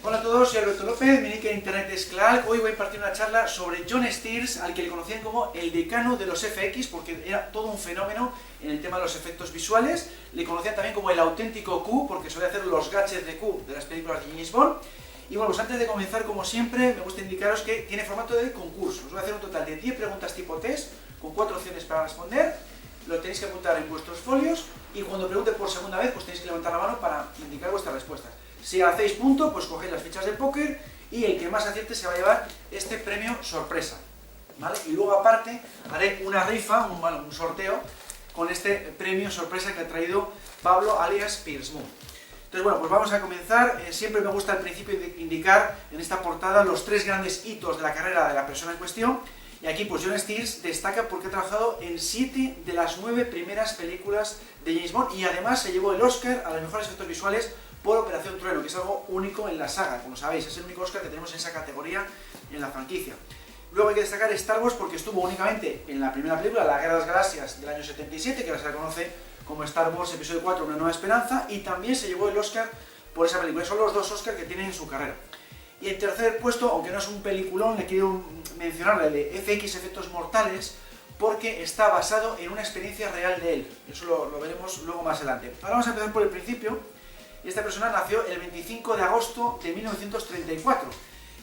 Hola a todos, soy Alberto López, mi nick en internet es Clark. Hoy voy a impartir una charla sobre John Steers, al que le conocían como el decano de los FX, porque era todo un fenómeno en el tema de los efectos visuales. Le conocían también como el auténtico Q, porque solía hacer los gadgets de Q de las películas de James Bond. Y bueno, pues antes de comenzar, como siempre, me gusta indicaros que tiene formato de concurso. Os voy a hacer un total de 10 preguntas tipo test, con 4 opciones para responder. Lo tenéis que apuntar en vuestros folios y cuando pregunte por segunda vez, pues tenéis que levantar la mano para indicar vuestras respuestas. Si hacéis punto, pues cogéis las fichas de póker y el que más acierte se va a llevar este premio sorpresa, ¿vale? Y luego aparte haré una rifa, un sorteo con este premio sorpresa que ha traído Pablo alias Piersmoon. Entonces bueno, pues vamos a comenzar. Siempre me gusta al principio indicar en esta portada los 3 grandes hitos de la carrera de la persona en cuestión. Y aquí pues John Steers destaca porque ha trabajado en 7 de las 9 primeras películas de James Bond y además se llevó el Oscar a los mejores efectos visuales por Operación Trueno, que es algo único en la saga, como sabéis, es el único Oscar que tenemos en esa categoría en la franquicia. Luego hay que destacar Star Wars porque estuvo únicamente en la primera película, La Guerra de las Galaxias del año 77, que ahora se la conoce como Star Wars Episodio 4, Una Nueva Esperanza, y también se llevó el Oscar por esa película. Son los 2 Oscars que tiene en su carrera. Y en tercer puesto, aunque no es un peliculón, le quiero mencionar el de FX Efectos Mortales, porque está basado en una experiencia real de él. Eso lo veremos luego más adelante. Ahora vamos a empezar por el principio. Esta persona nació el 25 de agosto de 1934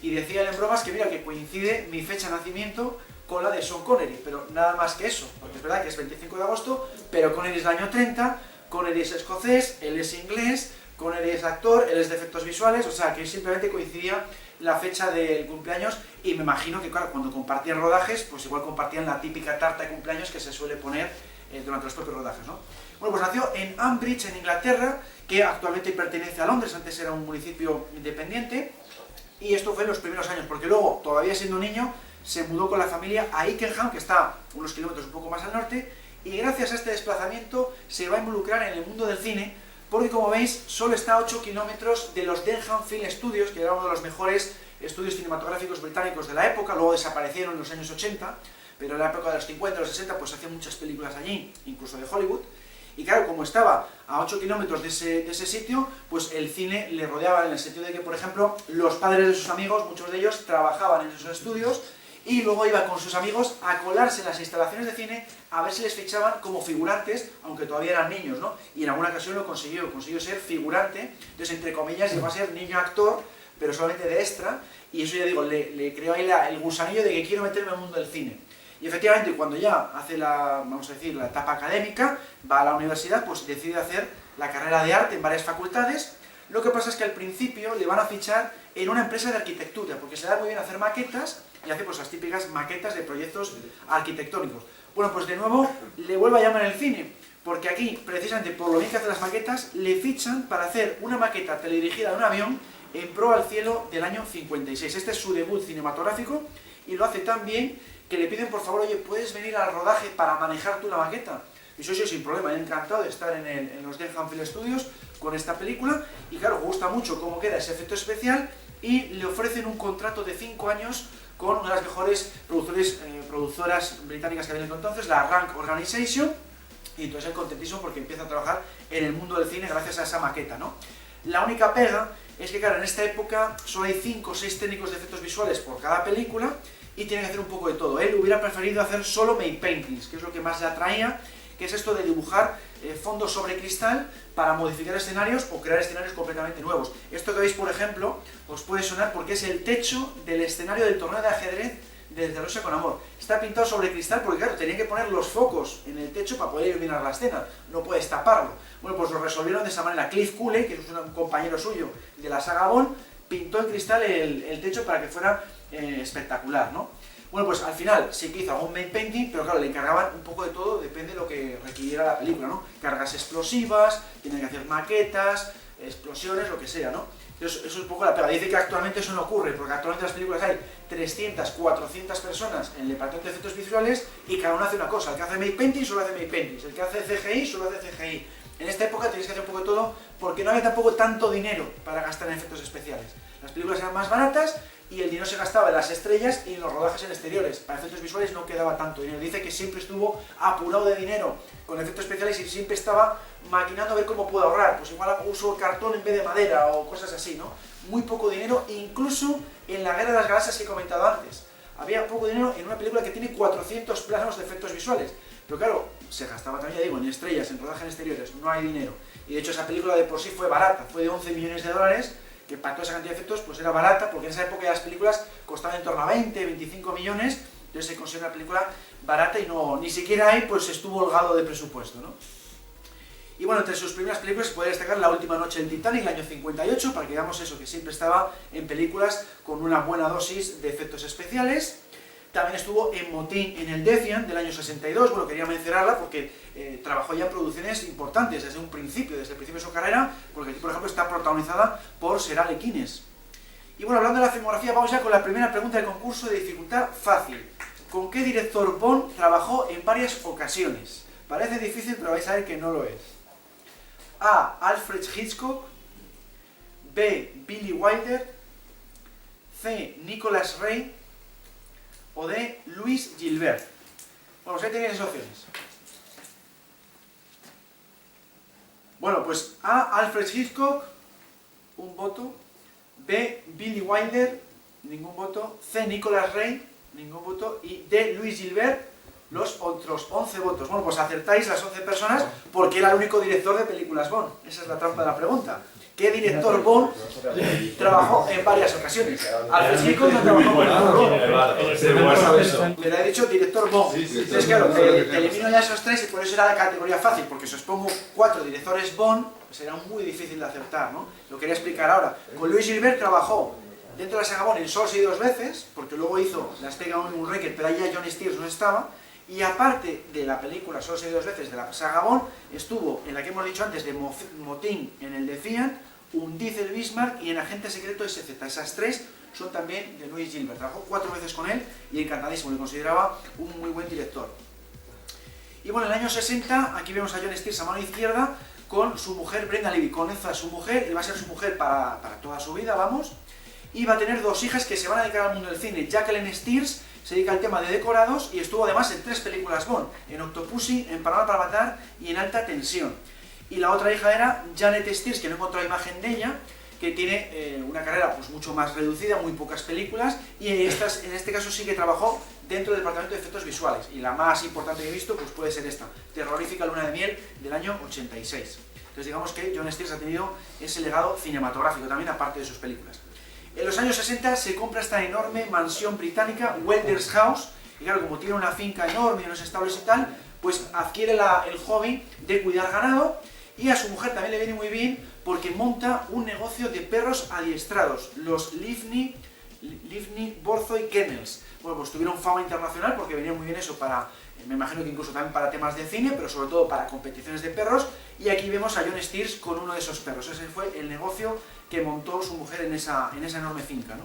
y decía él en bromas que mira que coincide mi fecha de nacimiento con la de Sean Connery, pero nada más que eso, porque es verdad que es 25 de agosto, pero Connery es del año 30, Connery es escocés, él es inglés, Connery es actor, él es de efectos visuales, o sea que simplemente coincidía la fecha del cumpleaños y me imagino que claro, cuando compartían rodajes, pues igual compartían la típica tarta de cumpleaños que se suele poner durante los propios rodajes, ¿no? Bueno, pues nació en Ambridge, en Inglaterra, que actualmente pertenece a Londres, antes era un municipio independiente, y esto fue en los primeros años, porque luego, todavía siendo niño, se mudó con la familia a Ickenham, que está unos kilómetros un poco más al norte, y gracias a este desplazamiento se va a involucrar en el mundo del cine, porque como veis, solo está a 8 kilómetros de los Denham Film Studios, que era uno de los mejores estudios cinematográficos británicos de la época, luego desaparecieron en los años 80, pero en la época de los 50 y los 60 pues hacían muchas películas allí, incluso de Hollywood. Y claro, como estaba a 8 kilómetros de ese sitio, pues el cine le rodeaba en el sentido de que, por ejemplo, los padres de sus amigos, muchos de ellos, trabajaban en esos estudios y luego iba con sus amigos a colarse en las instalaciones de cine a ver si les fichaban como figurantes, aunque todavía eran niños, ¿no? Y en alguna ocasión lo consiguió ser figurante, entonces entre comillas llegó a ser niño actor, pero solamente de extra, y eso ya digo, le creó ahí el gusanillo de que quiero meterme en el mundo del cine. Y efectivamente, cuando ya hace vamos a decir, la etapa académica, va a la universidad, pues decide hacer la carrera de arte en varias facultades. Lo que pasa es que al principio le van a fichar en una empresa de arquitectura, porque se da muy bien hacer maquetas, y hace pues las típicas maquetas de proyectos arquitectónicos. Bueno, pues de nuevo le vuelve a llamar el cine, porque aquí, precisamente por lo bien que hace las maquetas, le fichan para hacer una maqueta teledirigida de un avión en Pro al cielo del año 56. Este es su debut cinematográfico, y lo hace tan bien que le piden por favor, oye, ¿puedes venir al rodaje para manejar tú la maqueta? Y eso sí, sin problema, encantado de estar en los Denham Film Studios con esta película, y claro, gusta mucho cómo queda ese efecto especial, y le ofrecen un contrato de 5 años con una de las mejores produceras británicas que había entonces, la Rank Organization, y entonces él contentísimo porque empieza a trabajar en el mundo del cine gracias a esa maqueta, ¿no? La única pega es que, claro, en esta época solo hay 5 o 6 técnicos de efectos visuales por cada película, y tiene que hacer un poco de todo. Él hubiera preferido hacer solo made paintings, que es lo que más le atraía, que es esto de dibujar fondos sobre cristal para modificar escenarios o crear escenarios completamente nuevos. Esto que veis, por ejemplo, os puede sonar porque es el techo del escenario del torneo de ajedrez de Rusia con Amor. Está pintado sobre cristal porque, claro, tenían que poner los focos en el techo para poder iluminar la escena, no puedes taparlo. Bueno, pues lo resolvieron de esa manera. Cliff Cooley, que es un compañero suyo de la saga Bond, pintó en cristal el techo para que fuera espectacular, ¿no? Bueno, pues al final sí que hizo algún matte painting, pero claro, le encargaban un poco de todo, depende de lo que requiriera la película, ¿no? Cargas explosivas, tienen que hacer maquetas, explosiones, lo que sea, ¿no? Entonces, eso es un poco la pega. Dice que actualmente eso no ocurre, porque actualmente en las películas hay 300, 400 personas en el departamento de efectos visuales y cada uno hace una cosa. El que hace matte painting solo hace matte paintings, el que hace CGI solo hace CGI. En esta época tenéis que hacer un poco de todo porque no había tampoco tanto dinero para gastar en efectos especiales. Las películas eran más baratas y el dinero se gastaba en las estrellas y en los rodajes en exteriores. Para efectos visuales no quedaba tanto dinero. Dice que siempre estuvo apurado de dinero con efectos especiales y siempre estaba maquinando a ver cómo puedo ahorrar, pues igual uso cartón en vez de madera o cosas así, ¿no? Muy poco dinero, incluso en la Guerra de las Galaxias que he comentado antes. Había poco dinero en una película que tiene 400 planos de efectos visuales. Pero claro, se gastaba también, ya digo, en estrellas, en rodaje en exteriores, no hay dinero. Y de hecho esa película de por sí fue barata, fue de 11 millones de dólares, que para toda esa cantidad de efectos pues era barata, porque en esa época las películas costaban en torno a 20, 25 millones, entonces se considera una película barata y no, ni siquiera ahí pues estuvo holgado de presupuesto, ¿no? Y bueno, entre sus primeras películas se puede destacar La última noche del Titanic, el año 58, para que veamos eso, que siempre estaba en películas con una buena dosis de efectos especiales. También estuvo en Motín en el Defiant del año 62, bueno, quería mencionarla porque trabajó ya en producciones importantes desde el principio de su carrera, porque aquí, por ejemplo, está protagonizada por Sir Alec Guinness. Y bueno, hablando de la filmografía, vamos ya con la primera pregunta del concurso de dificultad fácil. ¿Con qué director Bond trabajó en varias ocasiones? Parece difícil, pero vais a ver que no lo es. A. Alfred Hitchcock. B. Billy Wilder. C. Nicholas Ray. O de Louis Gilbert. Bueno, pues ahí tenéis esas opciones. Bueno, pues A. Alfred Hitchcock, un voto. B. Billy Wilder, ningún voto. C. Nicholas Ray, ningún voto. Y D. Louis Gilbert, los otros 11 votos. Bueno, pues acertáis las 11 personas porque era el único director de películas Bond. Esa es la trampa de la pregunta. ¿Qué director Bond trabajó en varias ocasiones? Alfred Hitchcock no trabajó con Bond. Pero he dicho director Bond. Entonces, claro, te elimino ya esos tres y por eso era la categoría fácil, porque si os pongo 4 directores Bond, pues será muy difícil de acertar, ¿no? Lo quería explicar ahora. Con Louis Gilbert trabajó dentro de la saga Bond en Solo se vive dos veces, porque luego hizo La Estrella de Moonraker, pero ahí ya John Steers no estaba. Y aparte de la película Solo se vive dos veces de la saga Bond, estuvo en la que hemos dicho antes de Motín en el Defiant, Undiz el Bismarck y en Agente Secreto SZ. Esas tres son también de Louis Gilbert. Trabajó 4 veces con él y encantadísimo, le consideraba un muy buen director. Y bueno, en el año 60, aquí vemos a John Steers a mano izquierda con su mujer Brenda Levy. Conoce a su mujer y va a ser su mujer para toda su vida, vamos. Y va a tener 2 hijas que se van a dedicar al mundo del cine. Jacqueline Steers se dedica al tema de decorados y estuvo además en 3 películas Bond, en Octopussy, en Panorama para Matar y en Alta Tensión. Y la otra hija era Janet Steers, que no encontró imagen de ella, que tiene una carrera pues mucho más reducida, muy pocas películas, y en este caso sí que trabajó dentro del departamento de efectos visuales. Y la más importante que he visto pues puede ser esta, Terrorífica Luna de Miel, del año 86. Entonces digamos que John Steers ha tenido ese legado cinematográfico también, aparte de sus películas. En los años 60 se compra esta enorme mansión británica, Welders House, y claro, como tiene una finca enorme y unos establos y tal, pues adquiere el hobby de cuidar ganado, y a su mujer también le viene muy bien porque monta un negocio de perros adiestrados, los Livney Borzoy Kennels. Bueno, pues tuvieron fama internacional porque venía muy bien eso para, me imagino que incluso también para temas de cine, pero sobre todo para competiciones de perros, y aquí vemos a John Steers con uno de esos perros. Ese fue el negocio que montó su mujer en esa enorme finca, ¿no?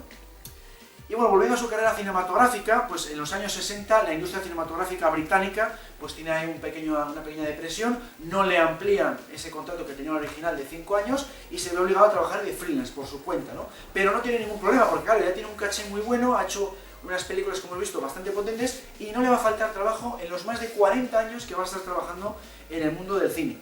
Y bueno, volviendo a su carrera cinematográfica, pues en los años 60 la industria cinematográfica británica pues tiene ahí una pequeña depresión, no le amplían ese contrato que tenía el original de 5 años y se ve obligado a trabajar de freelance por su cuenta, ¿no? Pero no tiene ningún problema porque claro, ya tiene un caché muy bueno, ha hecho unas películas, como hemos visto, bastante potentes y no le va a faltar trabajo en los más de 40 años que va a estar trabajando en el mundo del cine.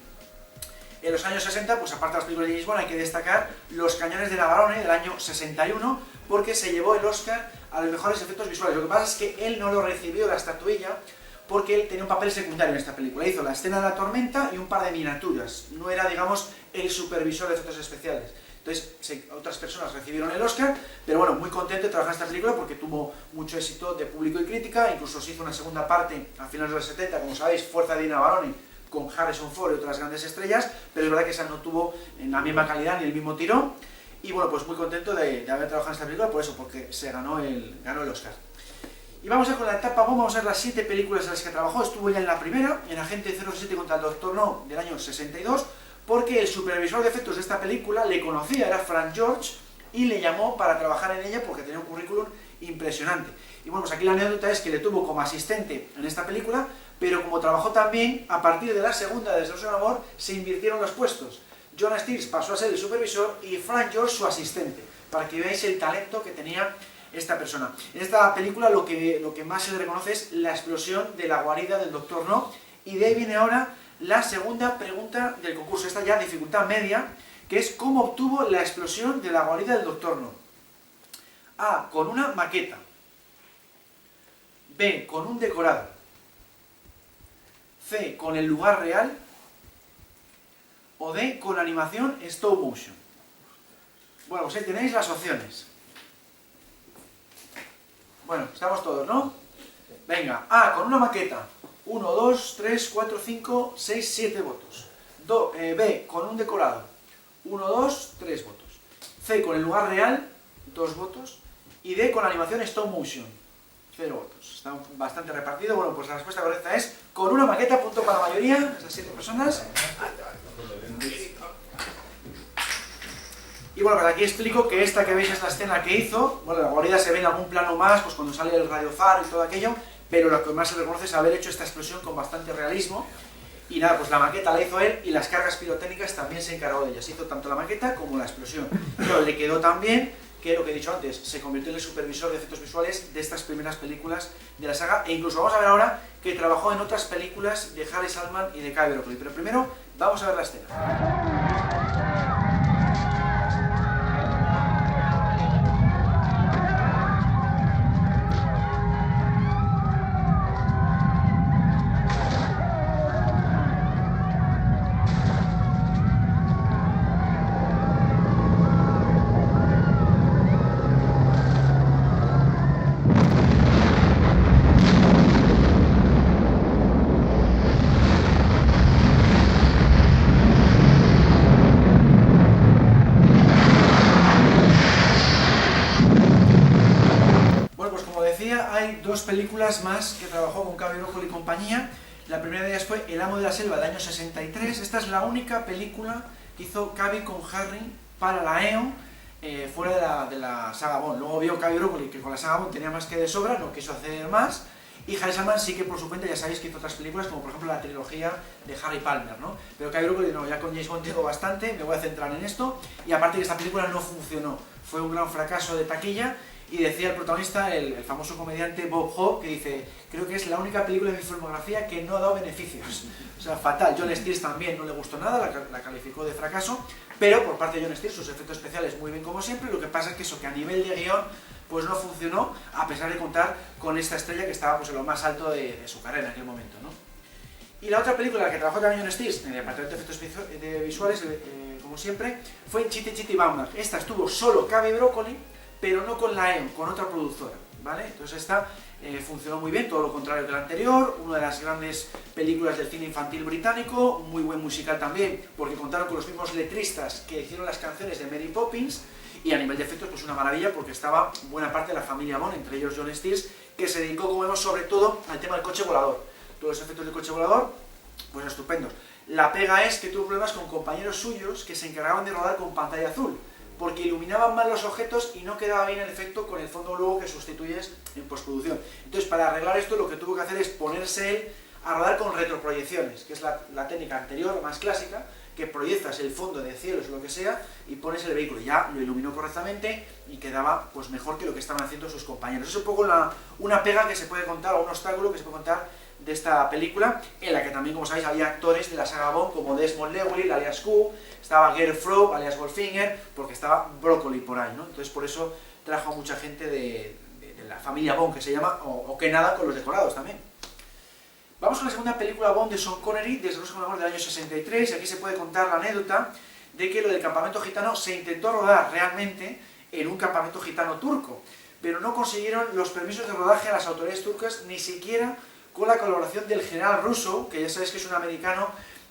En los años 60, pues aparte de las películas de James Bond, hay que destacar Los Cañones de Navarone del año 61, porque se llevó el Oscar a los mejores efectos visuales. Lo que pasa es que él no lo recibió, la estatuilla, porque él tenía un papel secundario en esta película. Hizo la escena de la tormenta y un par de miniaturas. No era, digamos, el supervisor de efectos especiales. Entonces, otras personas recibieron el Oscar, pero bueno, muy contento de trabajar en esta película porque tuvo mucho éxito de público y crítica. Incluso se hizo una segunda parte a finales de los 70, como sabéis, Fuerza de Navarone, con Harrison Ford y otras grandes estrellas, pero es verdad que esa no tuvo en la misma calidad ni el mismo tirón. Y bueno, pues muy contento de haber trabajado en esta película, por eso, porque se ganó el Oscar. Y vamos a con la etapa Bond, vamos a ver las 7 películas en las que trabajó. Estuvo ya en la primera, en Agente 07 contra el Dr. No, del año 62, porque el supervisor de efectos de esta película le conocía, era Frank George, y le llamó para trabajar en ella porque tenía un currículum impresionante. Y bueno, pues aquí la anécdota es que le tuvo como asistente en esta película, pero como trabajó también, a partir de la segunda de Desde un amor, se invirtieron los puestos. John Steers pasó a ser el supervisor y Frank George su asistente, para que veáis el talento que tenía esta persona. En esta película lo que más se le reconoce es la explosión de la guarida del Dr. No, y de ahí viene ahora la segunda pregunta del concurso, esta ya dificultad media, que es ¿cómo obtuvo la explosión de la guarida del Dr. No? A, con una maqueta. B, con un decorado. C, con el lugar real. O D, con animación stop motion. Bueno, pues ahí tenéis las opciones. Bueno, estamos todos, ¿no? Venga, A, con una maqueta. 1, 2, 3, 4, 5, 6, 7 votos. B, con un decorado. 1, 2, 3 votos. C, con el lugar real. 2 votos. Y D, con animación stop motion. 0 votos. Está bastante repartido. Bueno, pues la respuesta correcta es con una maqueta, punto para la mayoría, esas 7 personas. Y bueno, pues aquí explico que esta que veis es la escena que hizo. Bueno, la guarida se ve en algún plano más, pues cuando sale el radiofaro y todo aquello, pero lo que más se reconoce es haber hecho esta explosión con bastante realismo. Y nada, pues la maqueta la hizo él y las cargas pirotécnicas también se encargó de ellas. Hizo tanto la maqueta como la explosión. Pero le quedó tan bien que, lo que he dicho antes, se convirtió en el supervisor de efectos visuales de estas primeras películas de la saga. E incluso vamos a ver ahora que trabajó en otras películas de Harry Saltman y de Kai Broccoli. Pero primero vamos a ver la escena. Hay dos películas más que trabajó con Kai Broccoli y compañía. La primera de ellas fue El amo de la selva, del año 63. Esta es la única película que hizo Kai con Harry para la Eon, fuera de la saga Bond. Luego vio Kai Broccoli que con la saga Bond tenía más que de sobra, no quiso hacer más. Y Harry Saltman sí que por su cuenta, ya sabéis que hizo otras películas, como por ejemplo la trilogía de Harry Palmer, ¿no? Pero Kai Broccoli no, ya con James Bond tengo bastante, me voy a centrar en esto. Y aparte que esta película no funcionó, fue un gran fracaso de taquilla. Y decía el protagonista, el famoso comediante Bob Hope, que dice: creo que es la única película de mi filmografía que no ha dado beneficios. O sea, fatal. John Steers también no le gustó nada, la calificó de fracaso, pero por parte de John Steers, sus efectos especiales muy bien como siempre. Lo que pasa es que eso, que a nivel de guión, pues no funcionó, a pesar de contar con esta estrella que estaba pues en lo más alto de su carrera en aquel momento, ¿no? Y la otra película en la que trabajó también John Steers, en el departamento de efectos visuales, como siempre, fue en Chitty Chitty Bang Bang. Esta estuvo solo Kai Broccoli, pero no con la Eon, con otra productora, ¿vale? Entonces esta funcionó muy bien, todo lo contrario que la anterior, una de las grandes películas del cine infantil británico, muy buen musical también, porque contaron con los mismos letristas que hicieron las canciones de Mary Poppins, y a nivel de efectos pues una maravilla, porque estaba buena parte de la familia Bond, entre ellos John Steers, que se dedicó, como vemos, sobre todo al tema del coche volador. Todos los efectos del coche volador, pues estupendos. La pega es que tuvo problemas con compañeros suyos que se encargaban de rodar con pantalla azul, porque iluminaban mal los objetos y no quedaba bien el efecto con el fondo luego que sustituyes en postproducción. Entonces, para arreglar esto, lo que tuvo que hacer es ponerse él a rodar con retroproyecciones, que es la técnica anterior, más clásica, que proyectas el fondo de cielos o lo que sea y pones el vehículo. Ya lo iluminó correctamente y quedaba pues mejor que lo que estaban haciendo sus compañeros. Es un poco una pega que se puede contar, o un obstáculo que se puede contar de esta película, en la que también, como sabéis, había actores de la saga Bond como Desmond Llewellyn, alias Q, estaba Gary Frog, alias Goldfinger, porque estaba Broccoli por ahí, ¿no? Entonces por eso trajo a mucha gente de la familia Bond, que se llama, o que nada, con los decorados también. Vamos con la segunda película Bond de Sean Connery, desde Los Amor del año 63, y aquí se puede contar la anécdota de que lo del campamento gitano se intentó rodar realmente en un campamento gitano turco, pero no consiguieron los permisos de rodaje a las autoridades turcas, ni siquiera con la colaboración del general Russo, que ya sabéis que es un americano,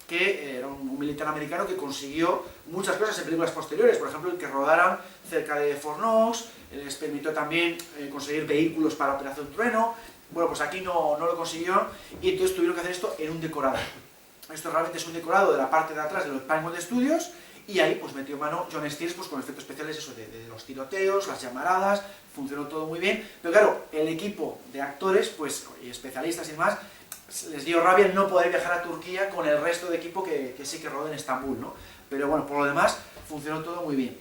que era un militar americano que consiguió muchas cosas en películas posteriores, por ejemplo el que rodaran cerca de Fort Knox, les permitió también conseguir vehículos para Operación Trueno. Bueno, pues aquí no lo consiguió y entonces tuvieron que hacer esto en un decorado. Esto realmente es un decorado de la parte de atrás de los Pinewood Studios, y ahí pues metió mano John Steers pues, con efectos especiales eso, de los tiroteos, las llamaradas, funcionó todo muy bien, pero claro, el equipo de actores pues, y especialistas y demás, les dio rabia el no poder viajar a Turquía con el resto de equipo que sí que rodó en Estambul, ¿no? Pero bueno, por lo demás funcionó todo muy bien.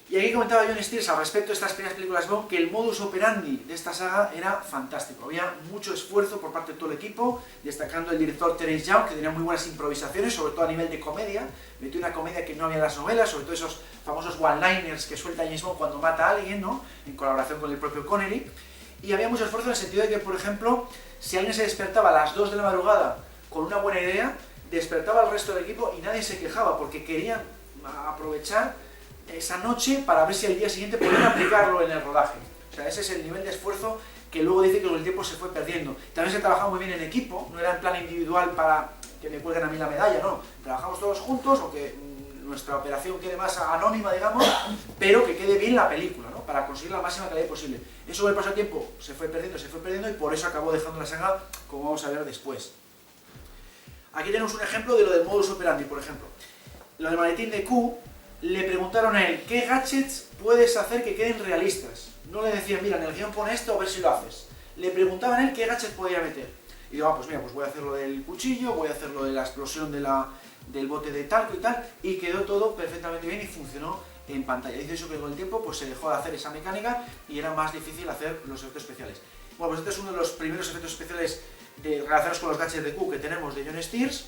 Y aquí comentaba John Steers al respecto de estas primeras películas Bond que el modus operandi de esta saga era fantástico. Había mucho esfuerzo por parte de todo el equipo, destacando el director Terence Young, que tenía muy buenas improvisaciones, sobre todo a nivel de comedia. Metió una comedia que no había en las novelas, sobre todo esos famosos one-liners que suelta James Bond cuando mata a alguien, ¿no? En colaboración con el propio Connery. Y había mucho esfuerzo en el sentido de que, por ejemplo, si alguien se despertaba a las 2 de la madrugada con una buena idea, despertaba al resto del equipo y nadie se quejaba, porque querían aprovechar esa noche para ver si al día siguiente podían aplicarlo en el rodaje. O sea, ese es el nivel de esfuerzo que luego dice que con el tiempo se fue perdiendo. También se trabajaba muy bien en equipo, no era en plan individual para que me cuelguen a mí la medalla, no. Trabajamos todos juntos, o que nuestra operación quede más anónima, digamos, pero que quede bien la película, ¿no? Para conseguir la máxima calidad posible. Eso con el paso del tiempo se fue perdiendo y por eso acabó dejando la saga, como vamos a ver después. Aquí tenemos un ejemplo de lo del modus operandi, por ejemplo. Lo del maletín de Q. Le preguntaron a él, ¿qué gadgets puedes hacer que queden realistas? No le decían, mira, en el guión pone esto, a ver si lo haces. Le preguntaban a él qué gadgets podía meter. Y digo, pues mira, pues voy a hacer lo del cuchillo, voy a hacer lo de la explosión del bote de talco y tal, y quedó todo perfectamente bien y funcionó en pantalla. Dice eso que con el tiempo pues se dejó de hacer esa mecánica y era más difícil hacer los efectos especiales. Bueno, pues este es uno de los primeros efectos especiales relacionados con los gadgets de Q que tenemos de John Steers.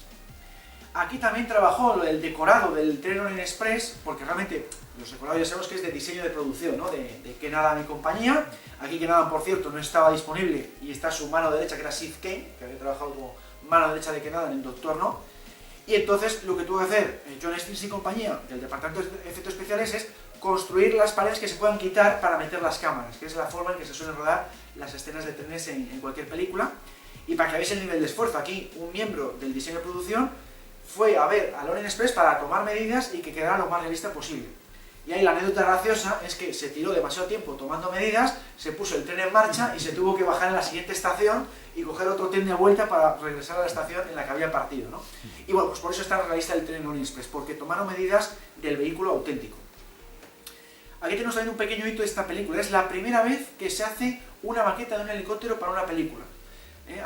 Aquí también trabajó el decorado del tren Orient Express, porque realmente los decorados ya sabemos que es de diseño de producción, ¿no? de Ken Adam y compañía. Aquí Ken Adam, por cierto, no estaba disponible y está su mano derecha, que era Sid Kane, que había trabajado como mano derecha de Ken Adam en Doctor No. Y entonces lo que tuvo que hacer John Steers y compañía del departamento de efectos especiales es construir las paredes que se puedan quitar para meter las cámaras, que es la forma en que se suelen rodar las escenas de trenes en cualquier película. Y para que veáis el nivel de esfuerzo, aquí un miembro del diseño de producción fue a ver al Orient Express para tomar medidas y que quedara lo más realista posible. Y ahí la anécdota graciosa es que se tiró demasiado tiempo tomando medidas, se puso el tren en marcha y se tuvo que bajar en la siguiente estación y coger otro tren de vuelta para regresar a la estación en la que había partido, ¿no? Y bueno, pues por eso es tan realista el tren Orient Express, porque tomaron medidas del vehículo auténtico. Aquí tenemos también un pequeño hito de esta película, es la primera vez que se hace una maqueta de un helicóptero para una película.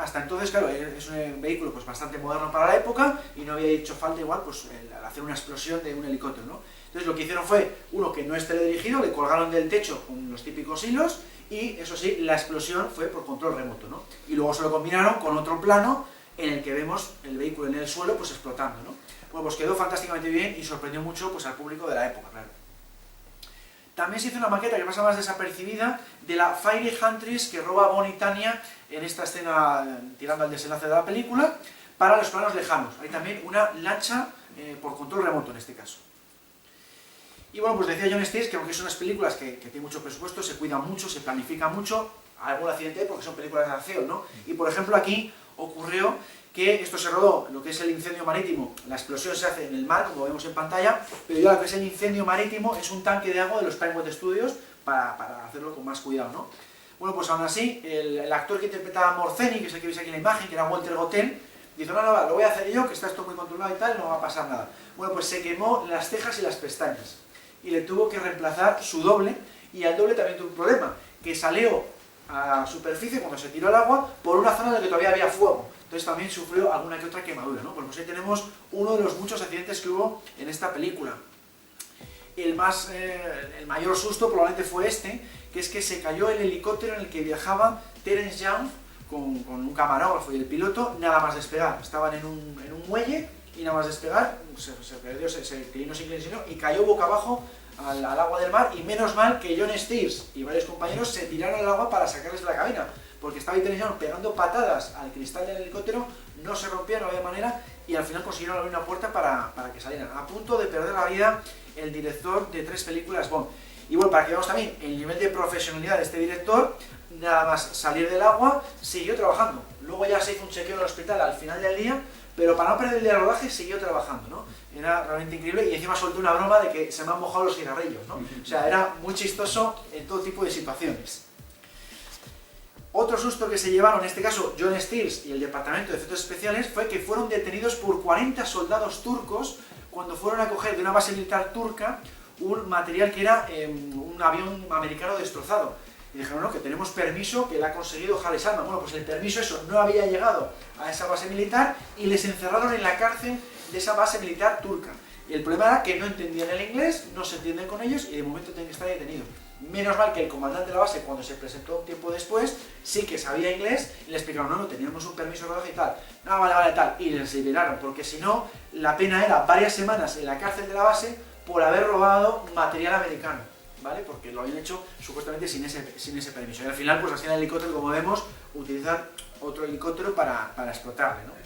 Hasta entonces, claro, es un vehículo pues, bastante moderno para la época y no había hecho falta igual pues, hacer una explosión de un helicóptero, ¿no? Entonces lo que hicieron fue, uno que no es teledirigido, le colgaron del techo con los típicos hilos y eso sí, la explosión fue por control remoto, ¿no? Y luego se lo combinaron con otro plano en el que vemos el vehículo en el suelo pues explotando, ¿no? Bueno, pues quedó fantásticamente bien y sorprendió mucho pues, al público de la época, claro. También se hizo una maqueta que pasa más desapercibida de la Fiery Huntress que roba a Bond y Tanya en esta escena tirando al desenlace de la película para los planos lejanos. Hay también una lancha por control remoto en este caso. Y bueno, pues decía John Steers que aunque son unas películas que tienen mucho presupuesto, se cuidan mucho, se planifican mucho, algún accidente porque son películas de acción, ¿no? Y por ejemplo aquí ocurrió que esto se rodó, lo que es el incendio marítimo, la explosión se hace en el mar, como vemos en pantalla, pero ya lo que es el incendio marítimo es un tanque de agua de los Pinewood Studios para hacerlo con más cuidado, ¿no? Bueno, pues aún así, el actor que interpretaba a Morzeni, que es el que veis aquí en la imagen, que era Walter Gotell, dice, no, lo voy a hacer yo, que está esto muy controlado y tal, no va a pasar nada. Bueno, pues se quemó las cejas y las pestañas, y le tuvo que reemplazar su doble, y al doble también tuvo un problema, que salió a la superficie cuando se tiró al agua por una zona en la que todavía había fuego. Entonces también sufrió alguna que otra quemadura, ¿no? Pues ahí tenemos uno de los muchos accidentes que hubo en esta película. El mayor susto probablemente fue este, que es que se cayó el helicóptero en el que viajaba Terence Young con un camarógrafo y el piloto, nada más despegar. Estaban en un muelle y nada más despegar, se perdió, se inclinó y cayó boca abajo al agua del mar, y menos mal que John Steers y varios compañeros se tiraron al agua para sacarles de la cabina, porque estaba Terence Young pegando patadas al cristal del helicóptero, no se rompía, no había manera, y al final consiguieron abrir una puerta para que salieran. A punto de perder la vida el director de 3 películas Bond. Y bueno, para que veamos también el nivel de profesionalidad de este director, nada más salir del agua, siguió trabajando. Luego ya se hizo un chequeo en el hospital al final del día, pero para no perder el día de rodaje siguió trabajando, ¿no? Era realmente increíble, y encima soltó una broma de que se me han mojado los cigarrillos, ¿no? O sea, era muy chistoso en todo tipo de situaciones. Otro susto que se llevaron, en este caso John Steers y el Departamento de Efectos Especiales, fue que fueron detenidos por 40 soldados turcos cuando fueron a coger de una base militar turca un material que era un avión americano destrozado. Y dijeron, no, que tenemos permiso, que le ha conseguido Halle Salman. Bueno, pues el permiso eso no había llegado a esa base militar y les encerraron en la cárcel de esa base militar turca. Y el problema era que no entendían el inglés, no se entienden con ellos y de momento tienen que estar detenidos. Menos mal que el comandante de la base, cuando se presentó un tiempo después, sí que sabía inglés y le explicaron, no, teníamos un permiso de rodaje y tal. No, vale, tal. Y les liberaron, porque si no, la pena era varias semanas en la cárcel de la base por haber robado material americano, ¿vale? Porque lo habían hecho supuestamente sin ese permiso. Y al final, pues así en el helicóptero, como vemos, utilizan otro helicóptero para explotarle, ¿no?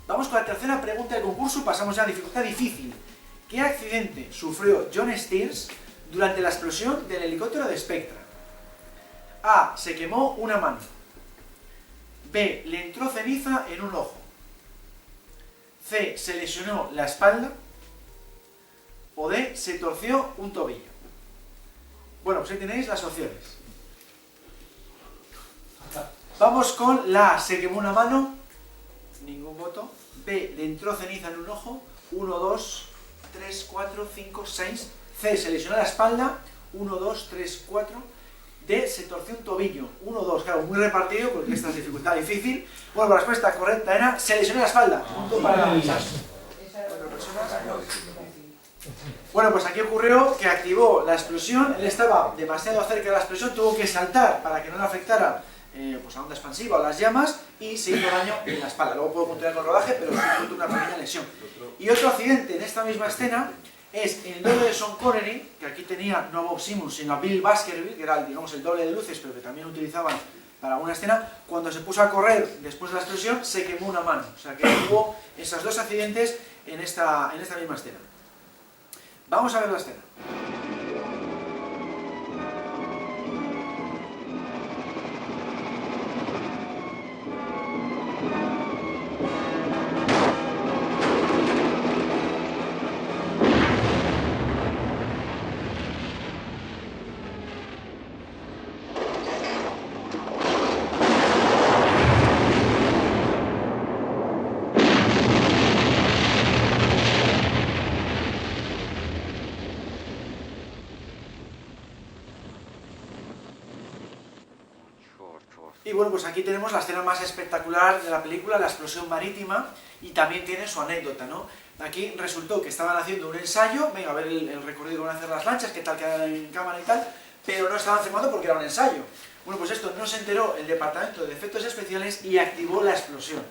Vamos con la tercera pregunta del concurso, pasamos ya a dificultad difícil. ¿Qué accidente sufrió John Steers durante la explosión del helicóptero de Spectra? A. Se quemó una mano. B. Le entró ceniza en un ojo. C. Se lesionó la espalda. O D. Se torció un tobillo. Bueno, pues ahí tenéis las opciones. Vamos con la A. Se quemó una mano. Ningún voto. B. Le entró ceniza en un ojo. 1, 2, 3, 4, 5, 6. C. Se lesionó la espalda. 1, 2, 3, 4. D. Se torció un tobillo. 1, 2. Claro, muy repartido porque esta es dificultad difícil. Bueno, la respuesta correcta era se lesionó la espalda. Punto para Bueno, pues aquí ocurrió que activó la explosión. Él estaba demasiado cerca de la explosión, tuvo que saltar para que no le afectara pues a la onda expansiva o las llamas y se hizo daño en la espalda. Luego puedo continuar con el rodaje, pero sí tuvo una pequeña lesión. Y otro accidente en esta misma escena es el doble de Sean Connery, que aquí tenía no a Bob Simmons, sino a Bill Baskerville, que era, digamos, el doble de luces, pero que también utilizaban para una escena. Cuando se puso a correr después de la explosión, se quemó una mano. O sea que hubo esos dos accidentes en esta misma escena. Vamos a ver la escena. Y bueno, pues aquí tenemos la escena más espectacular de la película, la explosión marítima, y también tiene su anécdota, ¿no? Aquí resultó que estaban haciendo un ensayo, venga, a ver el recorrido que van a hacer las lanchas, qué tal quedan en cámara y tal, pero no estaban filmando porque era un ensayo. Bueno, pues esto no se enteró el departamento de efectos especiales y activó la explosión.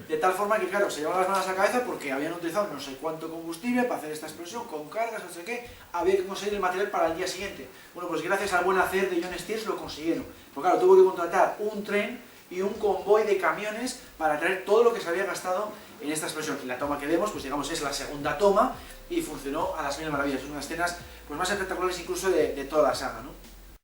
De tal forma que, claro, se llevaban las manos a la cabeza porque habían utilizado no sé cuánto combustible para hacer esta explosión, con cargas, no sé qué, había que conseguir el material para el día siguiente. Bueno, pues gracias al buen hacer de John Steers lo consiguieron. Porque claro, tuvo que contratar un tren y un convoy de camiones para traer todo lo que se había gastado en esta explosión. Y la toma que vemos, pues digamos, es la segunda toma y funcionó a las mil maravillas. Es una de las escenas pues, más espectaculares incluso de toda la saga, ¿no?